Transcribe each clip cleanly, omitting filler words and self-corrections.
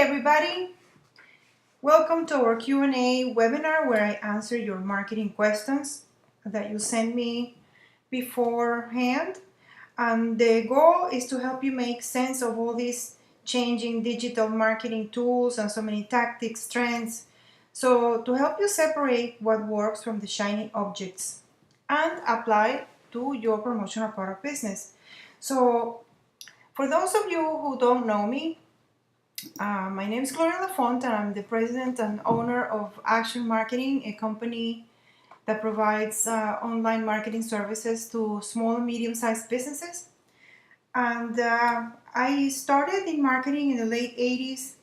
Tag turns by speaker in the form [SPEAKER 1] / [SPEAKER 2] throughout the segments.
[SPEAKER 1] everybody, welcome to our Q&A webinar where I answer your marketing questions that you send me beforehand. And the goal is to help you make sense of all these changing digital marketing tools and so many tactics, trends. So to help you separate what works from the shiny objects and apply to your promotional product business. So for those of you who don't know me, my name is Gloria Lafont, and I'm the president and owner of Action Marketing, a company that provides online marketing services to small and medium-sized businesses. And I started in marketing in the late 80s,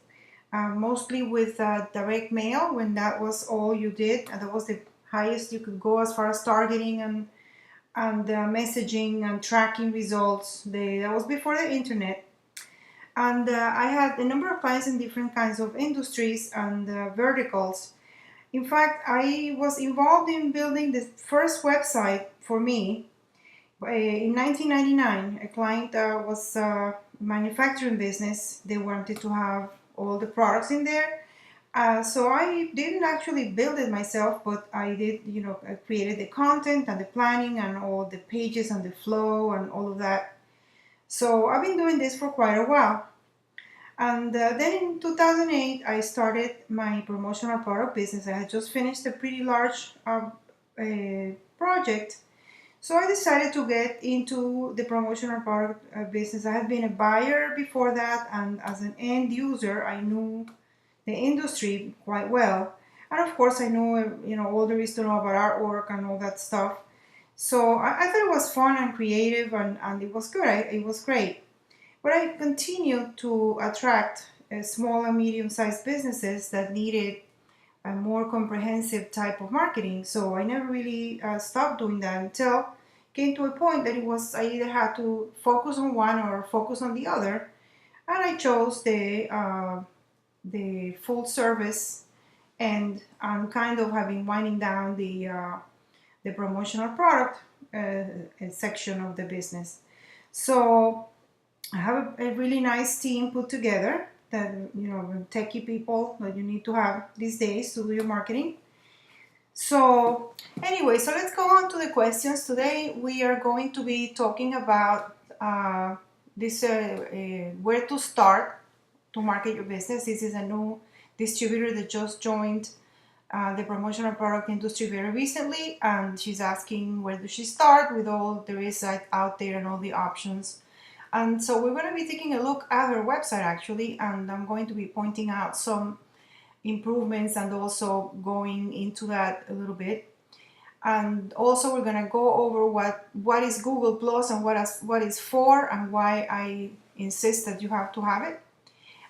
[SPEAKER 1] mostly with direct mail, when that was all you did. And that was the highest you could go as far as targeting and messaging and tracking results. That was before the internet. And I had a number of clients in different kinds of industries and verticals. In fact, I was involved in building the first website for me in 1999. A client was a manufacturing business. They wanted to have all the products in there. So I didn't actually build it myself, but I did, I created the content and the planning and all the pages and the flow and all of that. So I've been doing this for quite a while. And then in 2008, I started my promotional product business. I had just finished a pretty large project. So I decided to get into the promotional product business. I had been a buyer before that, and as an end user, I knew the industry quite well. And of course, I knew, all there is to know about artwork and all that stuff. So I thought it was fun and creative, and it was good. It was great. But I continued to attract small and medium-sized businesses that needed a more comprehensive type of marketing. So I never really stopped doing that until it came to a point that I either had to focus on one or focus on the other, and I chose the full service, and I'm kind of winding down the promotional product section of the business. So I have a really nice team put together that, techie people that you need to have these days to do your marketing. So anyway, so let's go on to the questions. Today we are going to be talking about where to start to market your business. This is a new distributor that just joined the promotional product industry very recently, and she's asking where does she start with all there is out there and all the options. And so we're going to be taking a look at her website actually, and I'm going to be pointing out some improvements and also going into that a little bit. And also we're going to go over what is Google Plus and what is for and why I insist that you have to have it.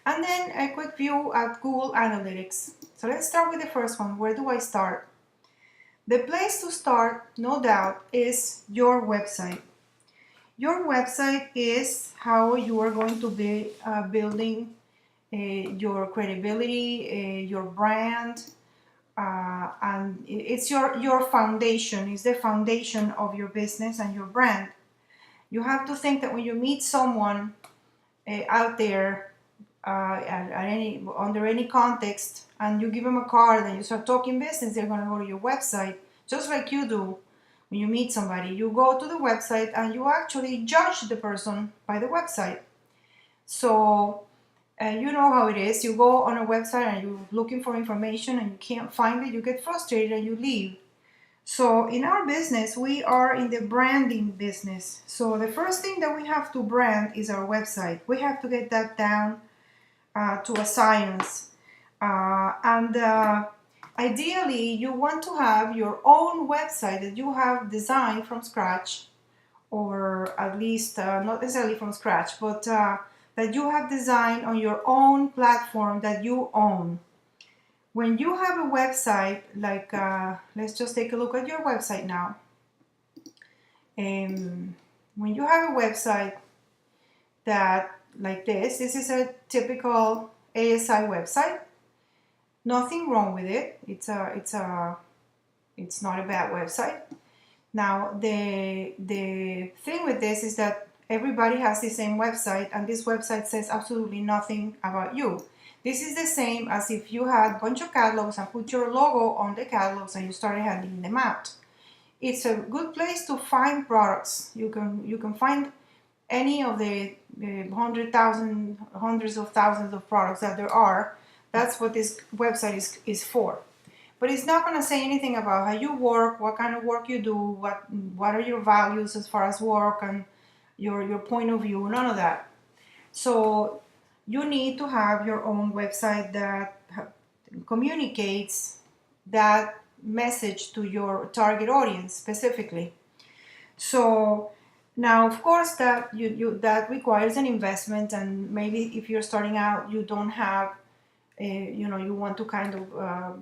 [SPEAKER 1] And then a quick view at Google Analytics. So let's start with the first one. Where do I start? The place to start, no doubt, is your website. Your website is how you are going to be building your credibility, your brand, and it's your foundation. It's the foundation of your business and your brand. You have to think that when you meet someone out there under any context, and you give them a card and you start talking business, they're going to go to your website, just like you do. When you meet somebody, you go to the website and you actually judge the person by the website. So you know how it is. You go on a website and you're looking for information and you can't find it. You get frustrated and you leave. So in our business, we are in the branding business. So the first thing that we have to brand is our website. We have to get that down to a science. Ideally, you want to have your own website that you have designed from scratch, or at least not necessarily from scratch, but that you have designed on your own platform that you own. When you have a website, like let's just take a look at your website now. When you have a website that, like this is a typical ASI website. Nothing wrong with it. It's not a bad website. Now the thing with this is that everybody has the same website, and this website says absolutely nothing about you. This is the same as if you had a bunch of catalogs and put your logo on the catalogs and you started handing them out. It's a good place to find products. You can find any of the hundreds of thousands of products that there are. That's what this website is for. But it's not going to say anything about how you work, what kind of work you do, what are your values as far as work and your point of view, none of that. So you need to have your own website that communicates that message to your target audience specifically. So now, of course, that that requires an investment, and maybe if you're starting out, you don't have, you want to kind of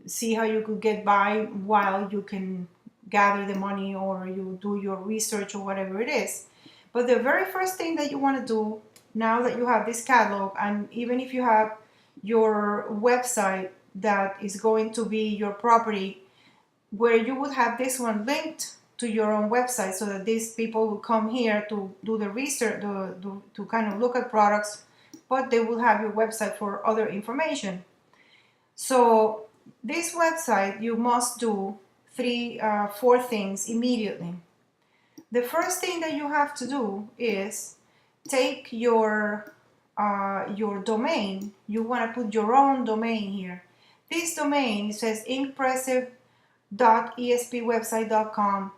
[SPEAKER 1] see how you could get by while you can gather the money or you do your research or whatever it is. But the very first thing that you want to do now that you have this catalog, and even if you have your website that is going to be your property, where you would have this one linked to your own website so that these people will come here to do the research, to kind of look at products, but they will have your website for other information. So this website, you must do four things immediately. The first thing that you have to do is take your domain. You want to put your own domain here. This domain, it says impressive.espwebsite.com.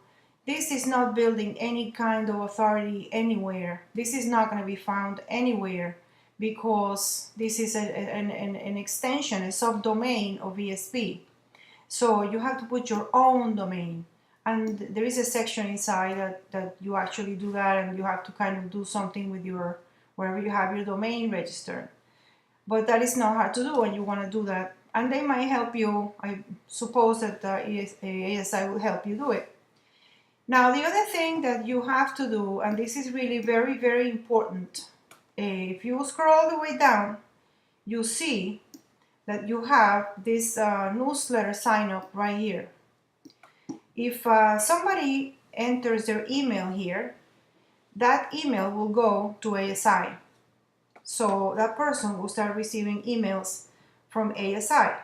[SPEAKER 1] This is not building any kind of authority anywhere. This is not going to be found anywhere because this is an extension, a subdomain of ESP. So you have to put your own domain. And there is a section inside that you actually do that, and you have to kind of do something with your, wherever you have your domain registered. But that is not hard to do, and you want to do that. And they might help you. I suppose that ASI will help you do it. Now, the other thing that you have to do, and this is really very, very important, if you scroll all the way down, you see that you have this newsletter sign up right here. If somebody enters their email here, that email will go to ASI. So that person will start receiving emails from ASI.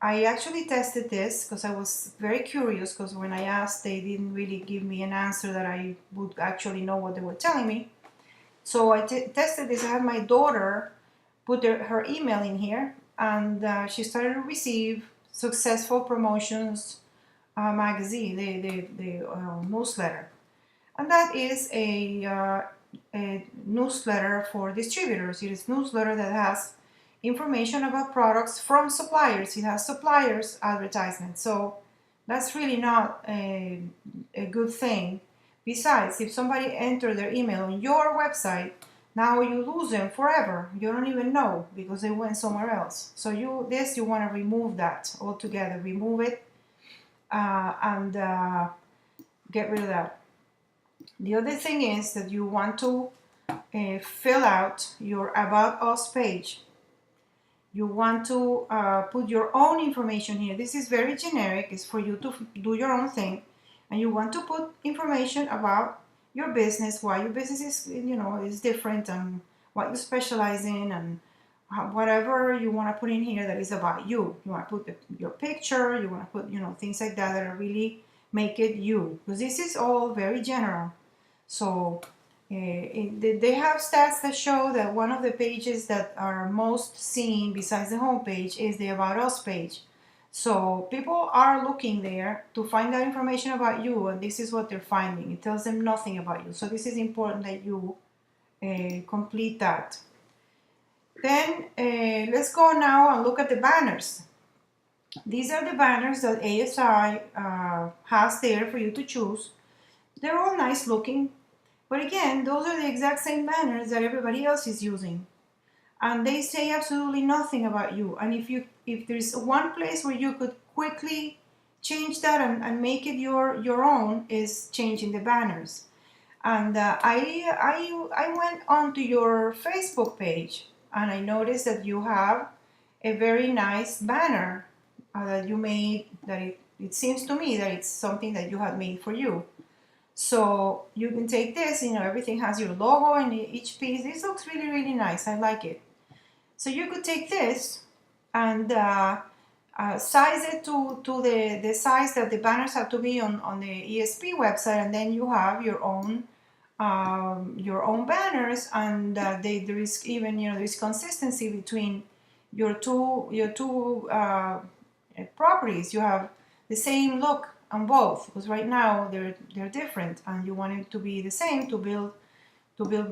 [SPEAKER 1] I actually tested this because I was very curious, because when I asked, they didn't really give me an answer that I would actually know what they were telling me. So I tested this. I had my daughter put her email in here, and she started to receive Successful Promotions magazine, the newsletter. And that is a newsletter for distributors. It is a newsletter that has information about products from suppliers. It has suppliers advertisements. So that's really not a good thing. Besides, if somebody enters their email on your website, now you lose them forever. You don't even know because they went somewhere else. So you want to remove that altogether. Remove it and get rid of that. The other thing is that you want to fill out your About Us page. You want to put your own information here. This is very generic. It's for you to do your own thing. And you want to put information about your business, why your business is different, and what you specialize in, and whatever you want to put in here that is about you. You want to put your picture. You want to put things like that are really make it you, because this is all very general. So they have stats that show that one of the pages that are most seen besides the home page is the About Us page. So people are looking there to find that information about you, and this is what they're finding. It tells them nothing about you. So this is important that you complete that. Then let's go now and look at the banners. These are the banners that ASI has there for you to choose. They're all nice looking, but again, those are the exact same banners that everybody else is using. And they say absolutely nothing about you. And if there's one place where you could quickly change that and make it your own, is changing the banners. And I went onto your Facebook page, and I noticed that you have a very nice banner that you made, that it seems to me that it's something that you have made for you. So you can take this, everything has your logo in each piece. This looks really, really nice. I like it. So you could take this and size it to the size that the banners have to be on the ESP website, and then you have your own banners, and there is even, there is consistency between your two properties. You have the same look on both, because right now they're different, and you want it to be the same to build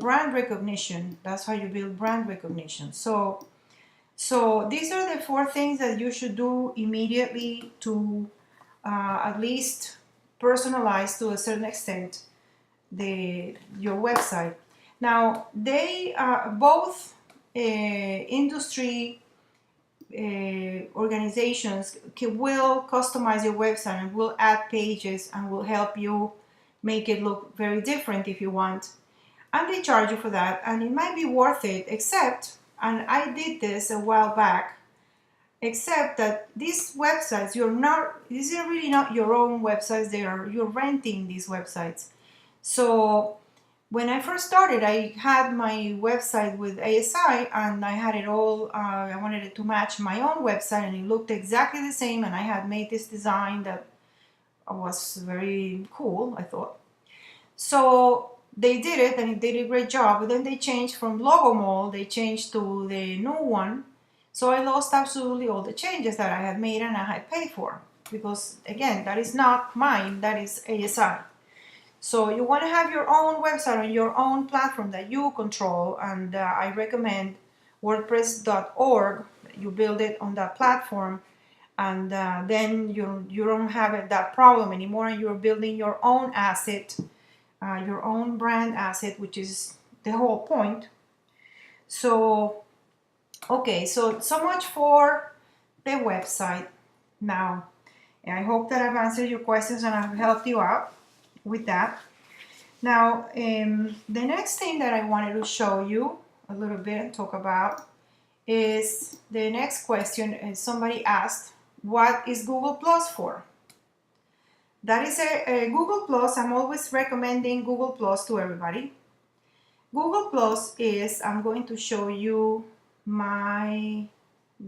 [SPEAKER 1] brand recognition. That's how you build brand recognition. So these are the 4 things that you should do immediately to at least personalize to a certain extent your website. Now, they both industry organizations will customize your website and will add pages and will help you make it look very different if you want. And they charge you for that, and it might be worth it, except, and I did this a while back, except that these websites, these are really not your own websites, you're renting these websites. So when I first started, I had my website with ASI, and I had it all, I wanted it to match my own website, and it looked exactly the same, and I had made this design that was very cool, I thought. So they did it, and it did a great job, but then they changed from Logomall, they changed to the new one. So I lost absolutely all the changes that I had made and I had paid for, because again, that is not mine, that is ASI. So you want to have your own website on your own platform that you control, and I recommend WordPress.org. You build it on that platform, and then you don't have that problem anymore, and you're building your own asset, your own brand asset, which is the whole point. So, okay, so much for the website. Now, I hope that I've answered your questions and I've helped you out with that. Now, the next thing that I wanted to show you a little bit and talk about is the next question. And somebody asked, what is Google Plus for? That is a Google Plus. I'm always recommending Google Plus to everybody. Google Plus is, I'm going to show you my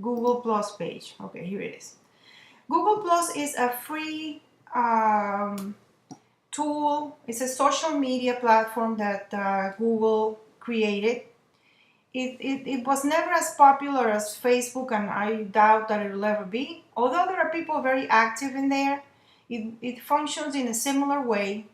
[SPEAKER 1] Google Plus page. Okay, here it is. Google Plus is a free tool. It's a social media platform that Google created. It was never as popular as Facebook, and I doubt that it will ever be. Although there are people very active in there, it functions in a similar way,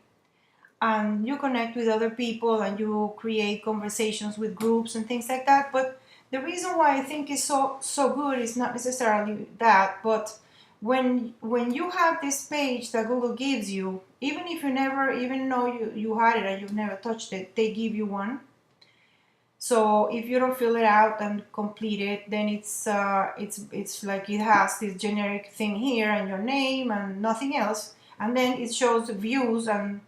[SPEAKER 1] and you connect with other people and you create conversations with groups and things like that. But the reason why I think it's so good is not necessarily that, but when you have this page that Google gives you, even if you never even know you had it and you've never touched it, they give you one. So if you don't fill it out and complete it, then it's like it has this generic thing here and your name and nothing else, and then it shows views and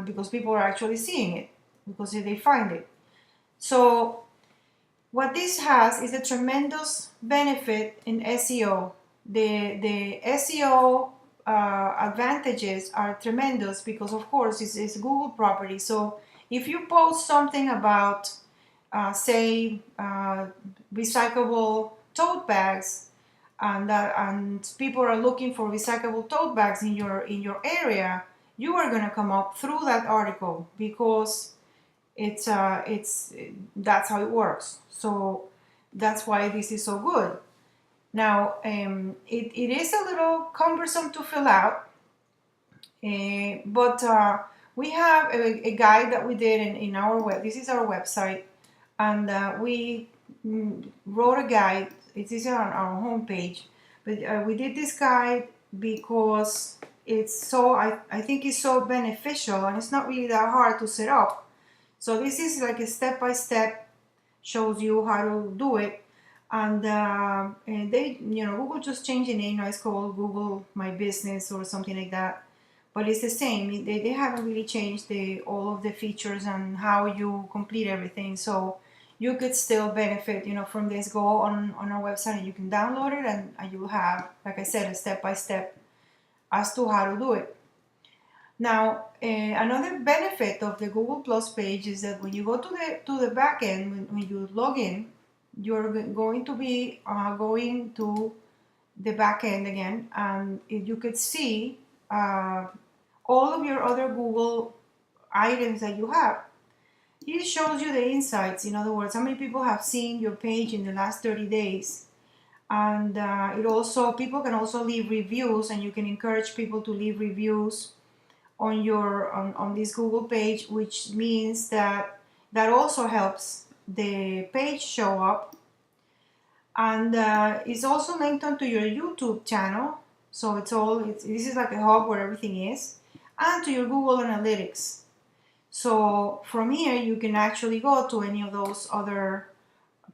[SPEAKER 1] because people are actually seeing it, because they find it. So what this has is a tremendous benefit in SEO. The SEO advantages are tremendous because, of course, it's Google property. So if you post something about, say, recyclable tote bags, and people are looking for recyclable tote bags in your area, you are going to come up through that article, because that's how it works. So that's why this is so good. Now, it is a little cumbersome to fill out, but we have a guide that we did in our web. This is our website, and we wrote a guide. It is on our homepage, but we did this guide because it's I think it's so beneficial, and it's not really that hard to set up. So this is like a step-by-step, shows you how to do it. And they, Google just changed the name. Now it's called Google My Business or something like that. But it's the same. They haven't really changed all of the features and how you complete everything. So you could still benefit, from this. Go on our website and you can download it, and you will have, like I said, a step-by-step as to how to do it. Now, another benefit of the Google Plus page is that when you go to the back end, when you log in, you're going to be going to the back end again, and you could see all of your other Google items that you have. It shows you the insights. In other words, how many people have seen your page in the last 30 days. And it also, people can also leave reviews, and you can encourage people to leave reviews on your on this Google page, which means that that also helps the page show up. And it's also linked onto your YouTube channel, so this is like a hub where everything is, and to your Google Analytics. So from here you can actually go to any of those other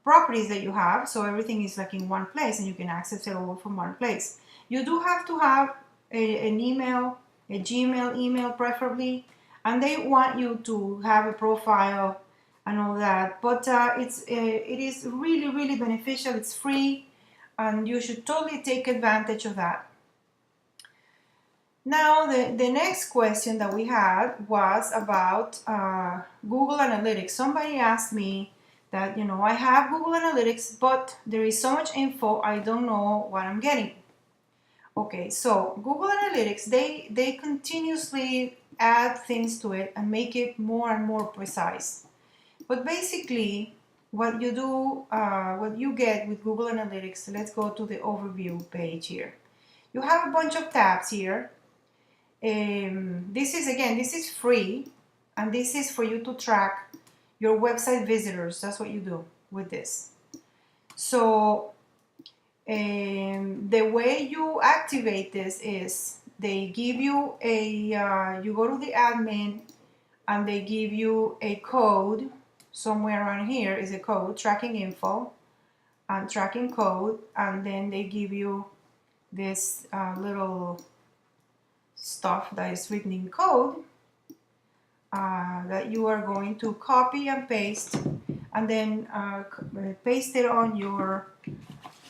[SPEAKER 1] properties that you have, so everything is like in one place and you can access it all from one place. You do have to have an email, a Gmail email preferably, and they want you to have a profile and all that, but it is really beneficial. It's free and you should totally take advantage of that. Now the next question that we had was about Google Analytics. Somebody asked me that, I have Google Analytics, but there is so much info, I don't know what I'm getting. Okay, so Google Analytics, they continuously add things to it and make it more and more precise. But basically, what you get with Google Analytics, let's go to the overview page here. You have a bunch of tabs here. This is free, and this is for you to track your website visitors. That's what you do with this. So the way you activate this is they give you you go to the admin and they give you a code. Somewhere around here is a code, tracking info and tracking code, and then they give you this little stuff that is written in code that you are going to copy and paste, and then paste it on your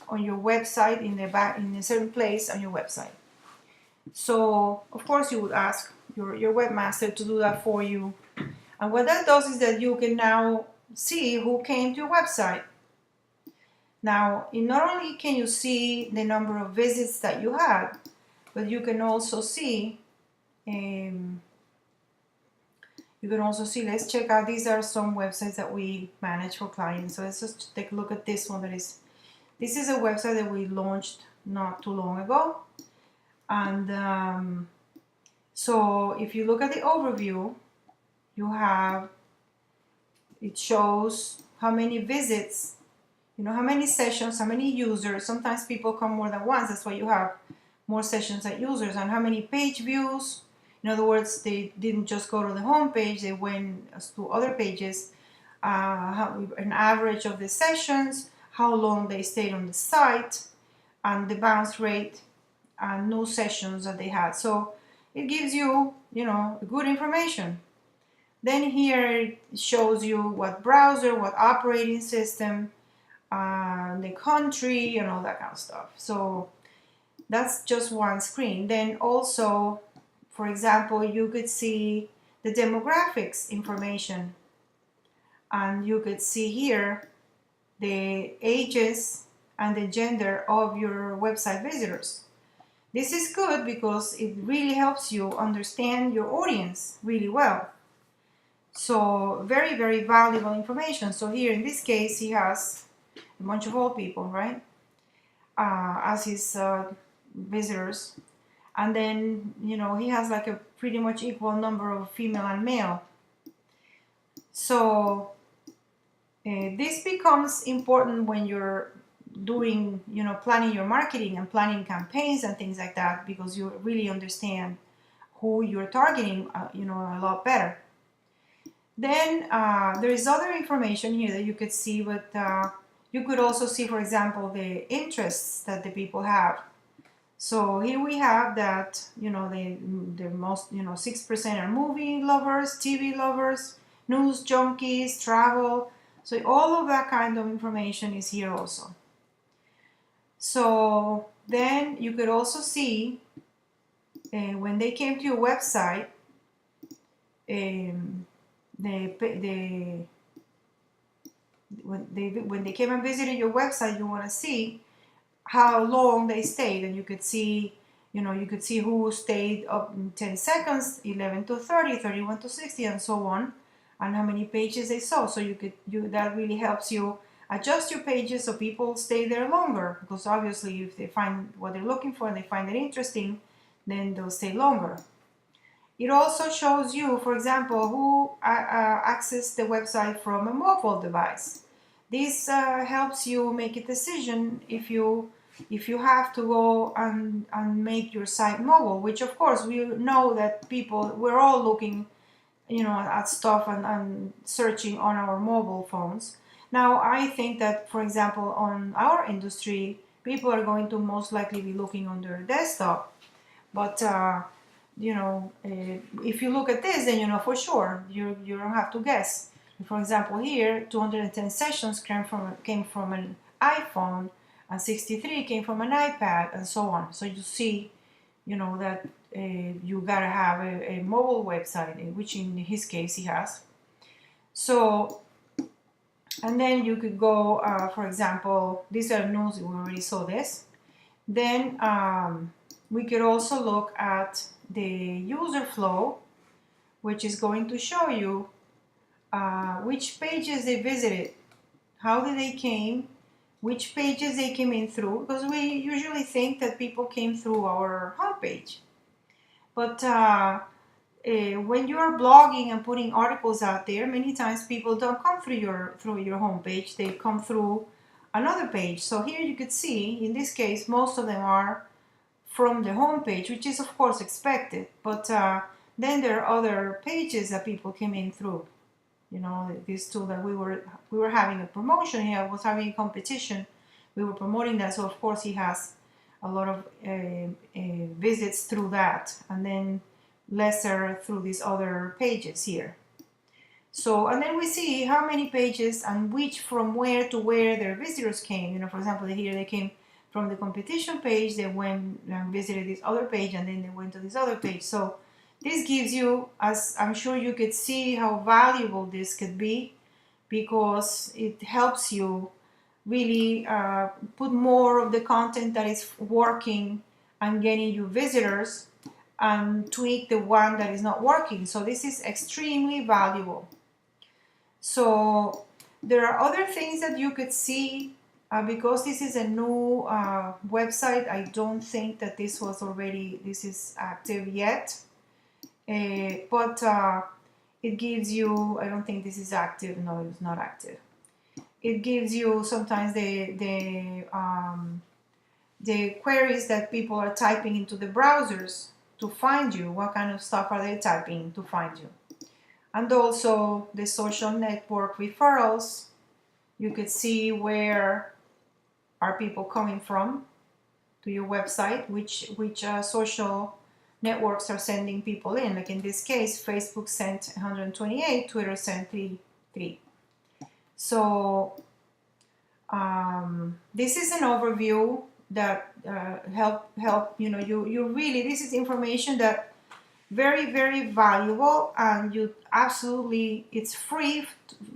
[SPEAKER 1] website in a certain place on your website. So of course you would ask your webmaster to do that for you, and what that does is that you can now see who came to your website. Now, not only can you see the number of visits that you had, but you can also see let's check out, these are some websites that we manage for clients. So let's just take a look at this one. This is a website that we launched not too long ago. And so if you look at the overview, it shows how many visits, how many sessions, how many users. Sometimes people come more than once, that's why you have more sessions than users, and how many page views. In other words, they didn't just go to the home page, they went to other pages, an average of the sessions, how long they stayed on the site, and the bounce rate, and new sessions that they had. So it gives you, good information. Then here it shows you what browser, what operating system, the country, and all that kind of stuff. So that's just one screen. Then also, for example, you could see the demographics information, and you could see here the ages and the gender of your website visitors. This is good because it really helps you understand your audience really well. So very valuable information. So here in this case, he has a bunch of old people, right, as his visitors. And then, he has like a pretty much equal number of female and male. So this becomes important when you're doing, planning your marketing and planning campaigns and things like that, because you really understand who you're targeting, a lot better. Then there is other information here that you could see, but you could also see, for example, the interests that the people have. So here we have that, the most, 6% are movie lovers, TV lovers, news junkies, travel. So all of that kind of information is here also. So then you could also see when they came to your website, when when they came and visited your website, you want to see how long they stayed, and you could see, you could see who stayed up in 10 seconds, 11 to 30, 31 to 60, and so on, and how many pages they saw. So that really helps you adjust your pages so people stay there longer, because obviously if they find what they're looking for and they find it interesting, then they'll stay longer. It also shows you, for example, who accessed the website from a mobile device. This helps you make a decision if you have to go and make your site mobile, which of course we know that we're all looking, at stuff and searching on our mobile phones. Now, I think that, for example, on our industry, people are going to most likely be looking on their desktop, but if you look at this, then you know for sure. You don't have to guess. For example, here 210 sessions came from an iPhone, and 63 came from an iPad, and so on. So you see, that you gotta have a mobile website, which in his case he has. So, and then you could go, for example, these are news. We already saw this. Then we could also look at the user flow, which is going to show you which pages they visited, how did they came, which pages they came in through, because we usually think that people came through our homepage. But when you are blogging and putting articles out there, many times people don't come through your homepage, they come through another page. So here you could see, in this case, most of them are from the homepage, which is of course expected, but then there are other pages that people came in through. This tool that we were having a promotion here, was having a competition, we were promoting that, so of course he has a lot of visits through that, and then lesser through these other pages here. So, and then we see how many pages and which from where to where their visitors came. For example, here they came from the competition page, they went and visited this other page, and then they went to this other page. So this gives you, as I'm sure you could see, how valuable this could be, because it helps you really put more of the content that is working and getting you visitors, and tweak the one that is not working. So this is extremely valuable. So there are other things that you could see. Because this is a new website, I don't think that this is active yet. But it gives you, I don't think this is active. No, it's not active. It gives you sometimes the queries that people are typing into the browsers to find you. What kind of stuff are they typing to find you? And also the social network referrals. You could see where are people coming from to your website, which social networks are sending people in. Like in this case, Facebook sent 128, Twitter sent 3. So this is an overview that help you really, this is information that very, very valuable, and you absolutely, it's free,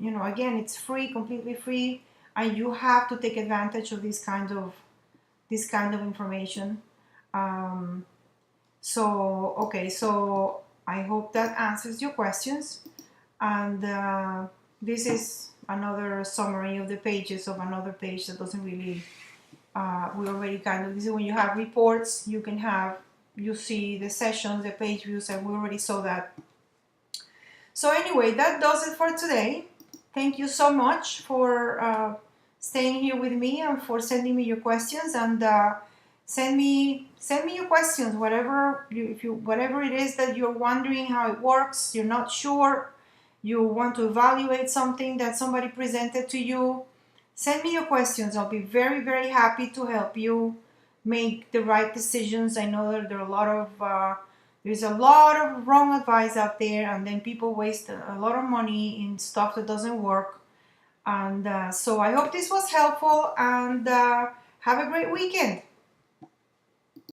[SPEAKER 1] again, it's free, completely free, and you have to take advantage of this kind of information. So I hope that answers your questions, and this is another summary of the pages of another page that doesn't really, we already this is when you have reports, you see the sessions, the page views, and we already saw that. So anyway, that does it for today. Thank you so much for staying here with me and for sending me your questions, and send me your questions, whatever it is that you're wondering how it works, you're not sure, you want to evaluate something that somebody presented to you. Send me your questions. I'll be very, very happy to help you make the right decisions. I know that there's a lot of wrong advice out there, and then people waste a lot of money in stuff that doesn't work. And so I hope this was helpful, and have a great weekend.